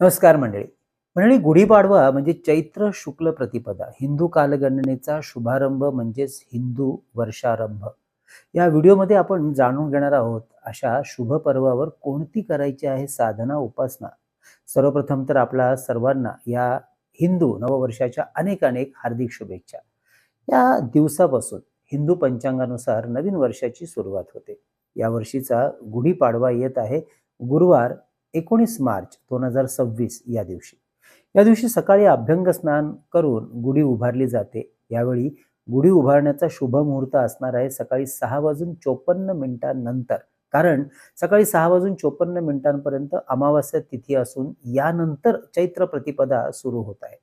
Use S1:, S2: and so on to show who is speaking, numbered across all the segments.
S1: नमस्कार मंडळी. मंडळी, गुढीपाडवा म्हणजे चैत्र शुक्ल प्रतिपदा, हिंदू कालगणनेचा शुभारंभ म्हणजेच हिंदू वर्षारंभ. या व्हिडिओमध्ये आपण जाणून घेणार आहोत अशा शुभ पर्वावर कोणती करायची आहे साधना उपासना. सर्वप्रथम तर आपला सर्वांना या हिंदू नववर्षाच्या अनेक अनेक हार्दिक शुभेच्छा. या दिवसापासून हिंदू पंचांगानुसार नवीन वर्षाची सुरुवात होते. या वर्षीचा गुढीपाडवा येत आहे गुरुवार 19 मार्च 2026 या दिवशी. या दिवशी सकाळी अभ्यंग स्नान करून गुढी उभारली जाते. यावेळी गुढी उभारण्याचा शुभ मुहूर्त असणार आहे सकाळी 6:54 कारण सकाळी 6:54 अमावास्या तिथी असून यानंतर चैत्र प्रतिपदा सुरू होत आहे.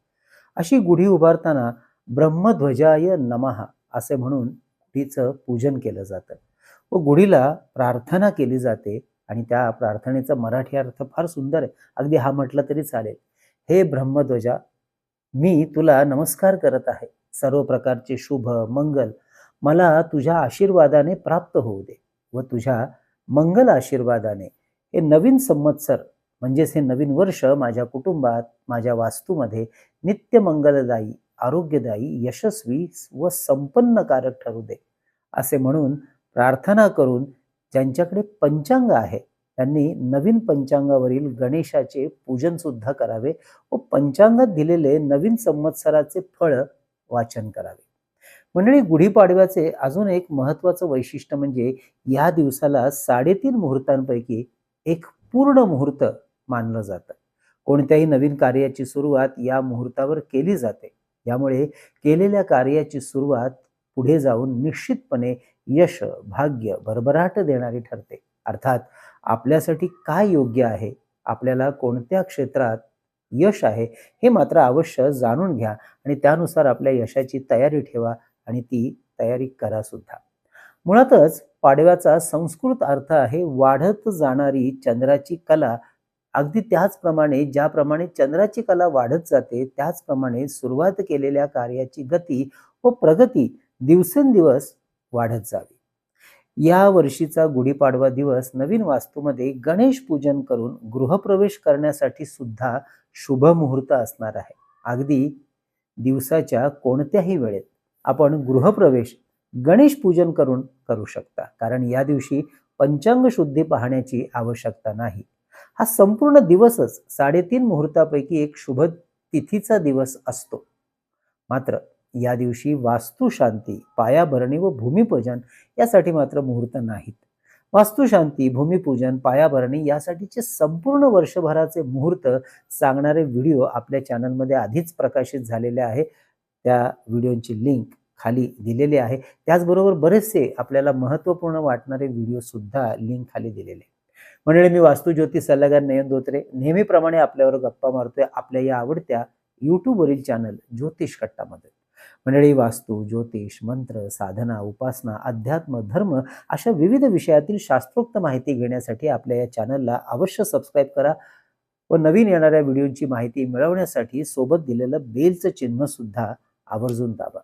S1: अशी गुढी उभारताना ब्रह्मध्वजाय नमः असे म्हणून गुढीचं पूजन केलं जातं व गुढीला प्रार्थना केली जाते. आणि त्या प्रार्थनेचा मराठी अर्थ फार सुंदर आहे. अगदी हा म्हटलं तरी चालेल. हे ब्रह्मध्वजा, मी तुला नमस्कार करत आहे. सर्व प्रकारचे शुभ मंगल मला तुझ्या आशीर्वादाने प्राप्त होऊ दे व तुझ्या मंगल आशीर्वादाने हे नवीन संवत्सर म्हणजेच हे नवीन वर्ष माझ्या कुटुंबात, माझ्या वास्तूमध्ये नित्य मंगलदायी, आरोग्यदायी, यशस्वी व संपन्नकारक ठरू दे असे म्हणून प्रार्थना करून ज्यांच्याकडे पंचांग आहे त्यांनी नवीन पंचांगावरील गणेशाचे पूजन सुद्धा करावे व पंचांगात दिलेले नवीन संवत्सराचे फळ वाचन करावे. मंडळी, गुढीपाडव्याचे अजून एक महत्त्वाचं वैशिष्ट्य म्हणजे या दिवसाला 3.5 मुहूर्तांपैकी एक पूर्ण मुहूर्त मानलं जातं. कोणत्याही नवीन कार्याची सुरुवात या मुहूर्तावर केली जाते. यामुळे केलेल्या कार्याची सुरुवात पुढे जाऊन निश्चितपणे यश, भाग्य, भरभराट देणारी ठरते. अर्थात आपल्यासाठी काय योग्य आहे, आपल्याला कोणत्या क्षेत्रात यश आहे हे मात्र अवश्य जाणून घ्या आणि त्यानुसार आपल्या यशाची तयारी ठेवा आणि ती तयारी करा सुद्धा. मुळातच पाडव्याचा संस्कृत अर्थ आहे वाढत जाणारी चंद्राची कला. अगदी त्याचप्रमाणे ज्याप्रमाणे चंद्राची कला वाढत जाते त्याचप्रमाणे सुरुवात केलेल्या कार्याची गती व प्रगती दिवसेंदिवस वाढत जावी. या वर्षीचा गुढीपाडवा दिवस नवीन वास्तूमध्ये गणेश पूजन करून गृहप्रवेश करण्यासाठी सुद्धा शुभ मुहूर्त असणार आहे. अगदी दिवसाच्या कोणत्याही वेळेत आपण गृहप्रवेश गणेश पूजन करून करू शकता, कारण या दिवशी पंचांग शुद्धी पाहण्याची आवश्यकता नाही. हा संपूर्ण दिवसच 3.5 मुहूर्तापैकी एक शुभ तिथीचा दिवस असतो. मात्र या दिवशी वास्तुशांती, पायाभरणी व भूमिपूजन यासाठी मात्र मुहूर्त नाहीत. वास्तुशांती, भूमिपूजन, पायाभरणी यासाठीचे संपूर्ण वर्षभराचे मुहूर्त सांगणारे व्हिडिओ आपल्या चॅनलमध्ये आधीच प्रकाशित झालेले आहे. त्या व्हिडिओची लिंक खाली दिलेली आहे. त्याचबरोबर बरेचसे आपल्याला महत्त्वपूर्ण वाटणारे व्हिडिओ सुद्धा लिंक खाली दिलेले. मंडळी, मी वास्तुज्योतिष सल्लागार नयन धोत्रे नेहमीप्रमाणे आपल्यावर गप्पा मारतोय आपल्या या आवडत्या यूट्यूबवरील चॅनल ज्योतिष कट्टामध्ये. मंडळी, वास्तू, ज्योतिष, मंत्र, साधना, उपासना, अध्यात्म, धर्म अशा विविध विषयातील शास्त्रोक्त माहिती घेण्यासाठी आपल्या या चॅनलला अवश्य सबस्क्राईब करा व नवीन येणाऱ्या व्हिडिओची माहिती मिळवण्यासाठी सोबत दिलेलं बेलचं चिन्ह सुद्धा आवर्जून दाबा.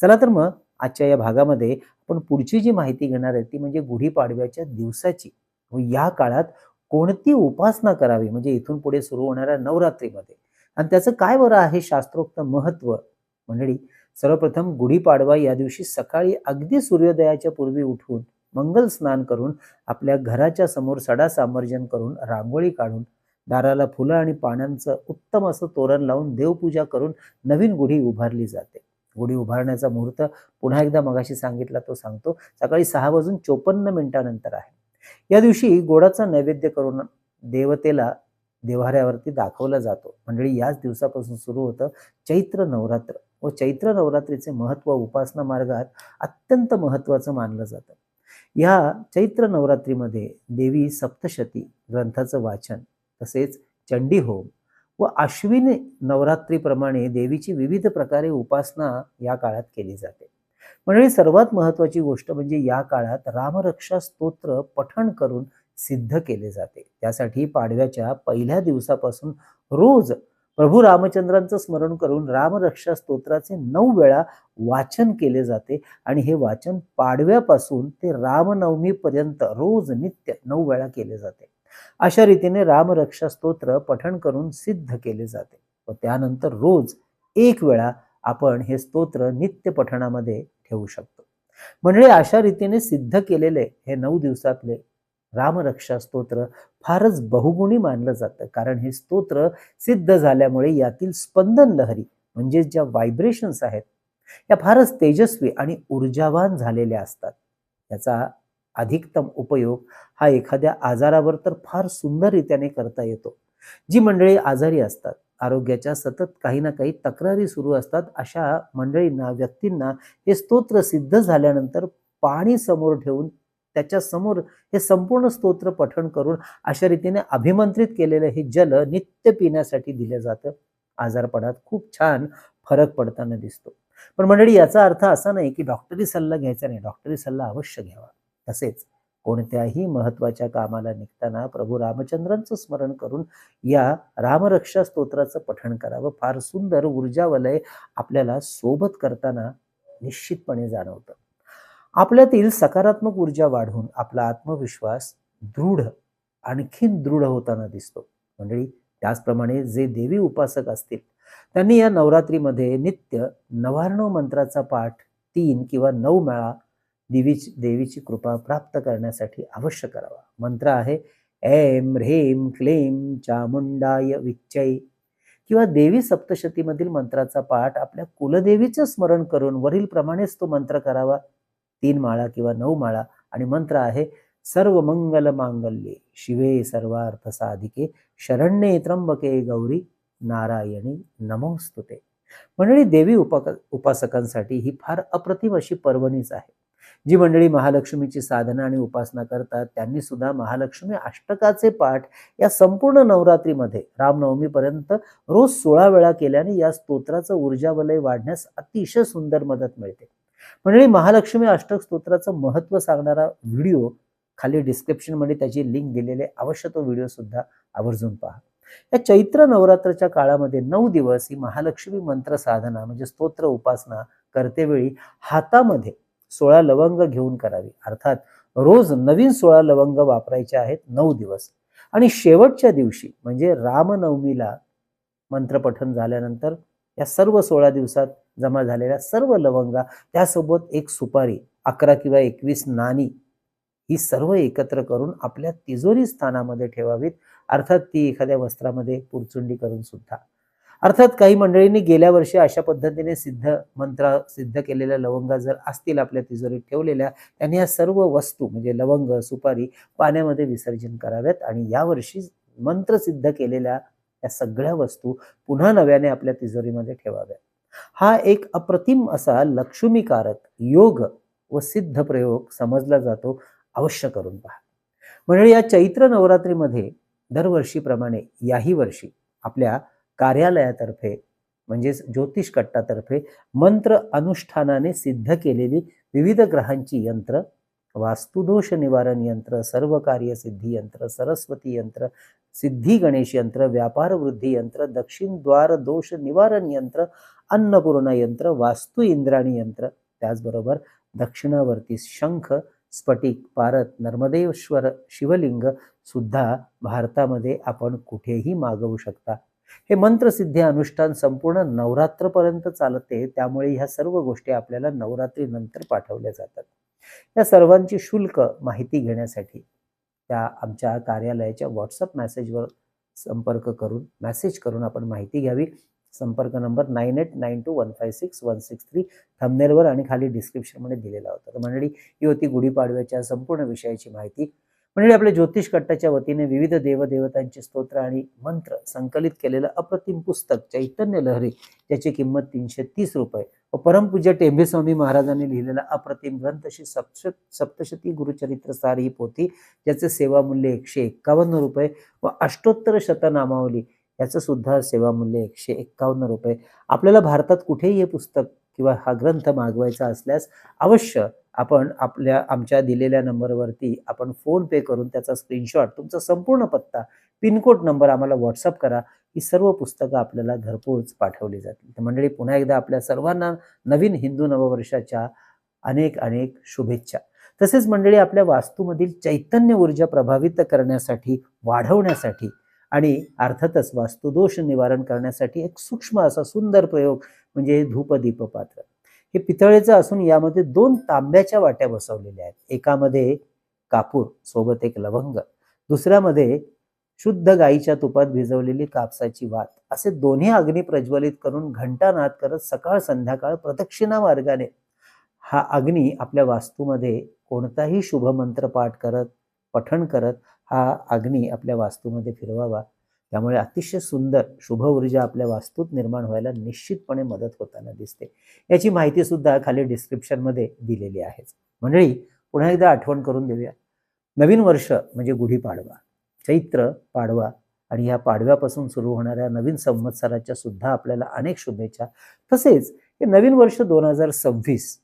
S1: चला तर मग आजच्या या भागामध्ये आपण पुढची जी माहिती घेणार आहे ती म्हणजे गुढीपाडव्याच्या दिवसाची व या काळात कोणती उपासना करावी म्हणजे इथून पुढे सुरू होणाऱ्या नवरात्रीमध्ये आणि त्याचं काय बरं आहे शास्त्रोक्त महत्त्व. मंडळी, सर्वप्रथम गुढीपाडवा या दिवशी सकाळी अगदी सूर्योदयाच्या पूर्वी उठून मंगल स्नान करून आपल्या घराच्या समोर सडा सामर्जन करून रांगोळी काढून दाराला फुलं आणि पानांचं उत्तम असं तोरण लावून देवपूजा करून नवीन गुढी उभारली जाते. गुढी उभारण्याचा मुहूर्त पुन्हा एकदा मगाशी सांगितला तो सांगतो, सकाळी 6:54 आहे. या दिवशी गोडाचा नैवेद्य करून देवतेला देव्हाऱ्यावरती दाखवला जातो. मंडळी, याच दिवसापासून सुरू होतं चैत्र नवरात्र व चैत्र नवरात्रीचे महत्त्व उपासना मार्गात अत्यंत महत्त्वाचं मानलं जातं. या चैत्र नवरात्रीमध्ये देवी सप्तशती ग्रंथाचं वाचन तसेच चंडी होम व अश्विनी नवरात्रीप्रमाणे देवीची विविध प्रकारे उपासना या काळात केली जाते. मंडळी, सर्वात महत्त्वाची गोष्ट म्हणजे या काळात रामरक्षा स्तोत्र पठण करून सिद्ध केले जाते. त्यासाठी पाडव्याच्या पहिल्या दिवसापासून रोज प्रभू रामचंद्रांचं स्मरण करून रामरक्षा स्तोत्राचे 9 वेळा वाचन केले जाते आणि हे वाचन पाडव्यापासून ते रामनवमी पर्यंत रोज नित्य 9 वेळा केले जाते. अशा रीतीने रामरक्षा स्तोत्र पठण करून सिद्ध केले जाते व त्यानंतर रोज एक वेळा आपण हे स्तोत्र नित्य पठणामध्ये ठेवू शकतो. म्हणजे अशा रीतीने सिद्ध केलेले हे 9 दिवसातले रामरक्षा स्तोत्र फारच बहुगुणी मानलं जातं, कारण हे स्तोत्र सिद्ध झाल्यामुळे यातील स्पंदन लहरी म्हणजे ज्या व्हायब्रेशन्स आहेत या फारच तेजस्वी आणि ऊर्जावान झालेल्या असतात. याचा अधिकतम उपयोग हा एखाद्या आजारावर तर फार सुंदररीत्याने करता येतो. जी मंडळी आजारी असतात, आरोग्याच्या सतत काही ना काही तक्रारी सुरू असतात, अशा मंडळींना, व्यक्तींना हे स्तोत्र सिद्ध झाल्यानंतर पाणी समोर ठेवून त्याच्या समोर हे संपूर्ण स्तोत्र पठण करून अशा रीतीने अभिमंत्रित केलेलं हे जल नित्य पिण्यासाठी दिलं जातं. आजारपणात खूप छान फरक पडताना दिसतो. पण मंडळी, याचा अर्थ असा नाही की डॉक्टरी सल्ला घ्यायचा नाही. डॉक्टरी सल्ला अवश्य घ्यावा. तसेच कोणत्याही महत्वाच्या कामाला निघताना प्रभू रामचंद्रांचं स्मरण करून या रामरक्षा स्तोत्राचं पठण करावं. फार सुंदर ऊर्जावलय आपल्याला सोबत करताना निश्चितपणे जाणवतं. आपल्यातील सकारात्मक ऊर्जा वाढून आपला आत्मविश्वास आणखीन दृढ होताना दिसतो. मंडळी, त्याचप्रमाणे जे देवी उपासक असतील त्यांनी या नवरात्रीमध्ये नित्य नवार्णव मंत्राचा पाठ 3 किंवा 9 वेळा देवीची कृपा प्राप्त करण्यासाठी अवश्य करावा. मंत्र आहे ऐं ह्रीं क्लीं चामुंडाय विच्चै किंवा देवी सप्तशतीमधील मंत्राचा पाठ आपल्या कुलदेवीचं स्मरण करून वरील प्रमाणेच तो मंत्र करावा. 3 माळा किंवा 9 माळा. आणि मंत्र आहे सर्व मंगल मांगल्ये शिवे सर्वार्थ साधिके शरण्ये त्र्यंबके गौरी नारायणी नमोस्तुते. मंडळी, देवी उपासकांसाठी ही फार अप्रतिम अशी पर्वणीच आहे. जी मंडळी महालक्ष्मीची साधना आणि उपासना करतात त्यांनी सुद्धा महालक्ष्मी अष्टकाचे पाठ या संपूर्ण नवरात्रीमध्ये रामनवमीपर्यंत रोज 16 वेळा केल्याने या स्तोत्राचं ऊर्जावलय वाढण्यास अतिशय सुंदर मदत मिळते. मंडळी, महालक्ष्मी अष्टक स्तोत्राचं महत्त्व सांगणारा व्हिडिओ खाली डिस्क्रिप्शन मध्ये त्याची लिंक दिलेली, अवश्य तो व्हिडिओ सुद्धा आवर्जून पहा. या चैत्र नवरात्राच्या काळामध्ये 9 दिवस ही महालक्ष्मी मंत्र साधना म्हणजे स्तोत्र उपासना करतेवेळी हातामध्ये 16 लवंग घेऊन करावी. अर्थात रोज नवीन 16 लवंग वापरायचे आहेत 9 दिवस. आणि शेवटच्या दिवशी म्हणजे रामनवमीला मंत्रपठन झाल्यानंतर या सर्व 16 दिवसात जमा झालेल्या सर्व लवंगा त्यासोबत एक सुपारी, 11 किंवा 21 नाणी ही सर्व एकत्र करून आपल्या तिजोरी स्थानामध्ये ठेवावीत. अर्थात ती एखाद्या वस्त्रामध्ये पुरचुंडी करून सुद्धा. अर्थात काही मंडळींनी गेल्या वर्षी अशा पद्धतीने सिद्ध केलेल्या लवंगा जर असतील आपल्या तिजोरीत ठेवलेल्या, त्यांनी या सर्व वस्तू म्हणजे लवंग, सुपारी पाण्यामध्ये विसर्जन कराव्यात आणि यावर्षी मंत्र सिद्ध केलेल्या या सगळ्या वस्तू पुन्हा नव्याने आपल्या तिजोरीमध्ये ठेवाव्यात. हा एक अप्रतिम असा लक्ष्मीकारक योग व सिद्ध प्रयोग समजला जातो. अवश्य करून पहा. म्हणजे या चैत्र नवरात्रीमध्ये दरवर्षीप्रमाणे याही वर्षी आपल्या कार्यालयातर्फे म्हणजेच ज्योतिष कट्टातर्फे मंत्र अनुष्ठानाने सिद्ध केलेली विविध ग्रहांची यंत्र, वास्तुदोष निवारण यंत्र, सर्व कार्य सिद्धी यंत्र, सरस्वती यंत्र, सिद्धी गणेश यंत्र, व्यापार वृद्धी यंत्र, दक्षिण द्वार दोष निवारण यंत्र, अन्नपूर्णा यंत्र, वास्तु इंद्राणी यंत्र, त्याचबरोबर दक्षिणावर्ती शंख, स्फटिक, पारत, नर्मदेश्वर शिवलिंग सुद्धा भारतामध्ये आपण कुठेही मागवू शकता. हे मंत्रसिद्धी अनुष्ठान संपूर्ण नवरात्रपर्यंत चालते, त्यामुळे ह्या सर्व गोष्टी आपल्याला नवरात्री नंतर पाठवल्या जातात. या सर्वांची शुल्क माहिती घेण्यासाठी त्या आमच्या कार्यालयाच्या व्हॉट्सअप मेसेज करून आपण माहिती घ्यावी. संपर्क नंबर 9892156163 थंबनेलवर आणि खाली डिस्क्रिप्शनमध्ये दिलेला होता. तर मंडळी, ही होती गुढीपाडव्याच्या संपूर्ण विषयाची माहिती. मंडळी, आपल्या ज्योतिष कट्टाच्या वतीने विविध देवदेवतांचे स्तोत्र आणि मंत्र संकलित केलेलं अप्रतिम पुस्तक चैतन्य लहरी, ज्याची किंमत 330 रुपये व परमपूज्य टेंबे स्वामी महाराजांनी लिहिलेला अप्रतिम ग्रंथ श्री सप्तशती गुरुचरित्र सार ही पोथी, ज्याचे सेवामूल्य 151 रुपये व अष्टोत्तर शतनामावली याचं सुद्धा सेवामूल्य 151 रुपये. आपल्याला भारतात कुठेही हे पुस्तक किंवा हा ग्रंथ मागवायचा असल्यास अवश्य आपण आमच्या दिलेल्या नंबरवरती आपण फोन पे करून त्याचा स्क्रीनशॉट, तुमचा संपूर्ण पत्ता, पिनकोड नंबर आम्हाला व्हॉट्सअप करा. ही सर्व पुस्तकं आपल्याला घरपोच पाठवली जातील. तर मंडळी, पुन्हा एकदा आपल्या सर्वांना नवीन हिंदू नववर्षाच्या अनेक शुभेच्छा. तसेच मंडळी, आपल्या वास्तूमधील चैतन्य ऊर्जा प्रभावित करण्यासाठी, वाढवण्यासाठी आणि अर्थातच वास्तुदोष निवारण करण्यासाठी एक सूक्ष्म असा सुंदर प्रयोग म्हणजे धूपदीप पात्र. हे पितळेचं असून यामध्ये 2 तांब्याच्या वाट्या बसवलेल्या आहेत. एकामध्ये कापूर सोबत एक लवंग, दुसऱ्यामध्ये शुद्ध गाईच्या तुपात भिजवलेली कापसाची वात, असे दोन्ही अग्नी प्रज्वलित करून घंटानाद करत सकाळ संध्याकाळ प्रदक्षिणा मार्गाने हा अग्नी आपल्या वास्तूमध्ये कोणताही शुभमंत्र पाठ करत, पठण करत हा अग्नी आपल्या वास्तूमध्ये फिरवावा. त्यामुळे अतिशय सुंदर शुभ ऊर्जा आपल्या वास्तूत निर्माण व्हायला निश्चितपणे मदत होताना दिसते. याची माहिती सुद्धा खाली डिस्क्रिप्शनमध्ये दिलेली आहे. मंडळी, पुन्हा एकदा आठवण करून देऊया. नवीन वर्ष म्हणजे गुढीपाडवा, चैत्र पाडवा आणि या पाडव्यापासून सुरू होणाऱ्या नवीन संवत्सराच्या सुद्धा आपल्याला अनेक शुभेच्छा. तसेच हे नवीन वर्ष 2026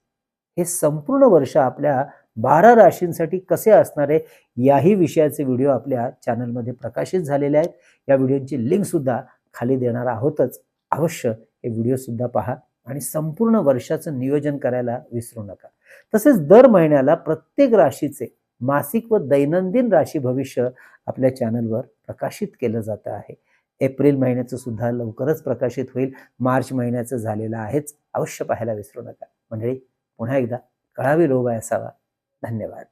S1: हे संपूर्ण वर्ष आपल्या 12 राशींसाठी कसे असणार आहे याही विषयाचे व्हिडिओ आपल्या चॅनलमध्ये प्रकाशित झालेले आहेत. या व्हिडिओची लिंक सुद्धा खाली देणार आहोतच. अवश्य हे व्हिडिओ सुद्धा पहा आणि संपूर्ण वर्षाचं नियोजन करायला विसरू नका. तसेच दर महिन्याला प्रत्येक राशीचे मासिक व दैनंदिन राशी भविष्य आपल्या चॅनलवर प्रकाशित केलं जातं आहे. एप्रिल महिन्याचं सुद्धा लवकरच प्रकाशित होईल. मार्च महिन्याचं झालेलं आहेच. अवश्य पाहायला विसरू नका. मंडळी, पुन्हा एकदा कळावी लोभ असावा. धन्यवाद.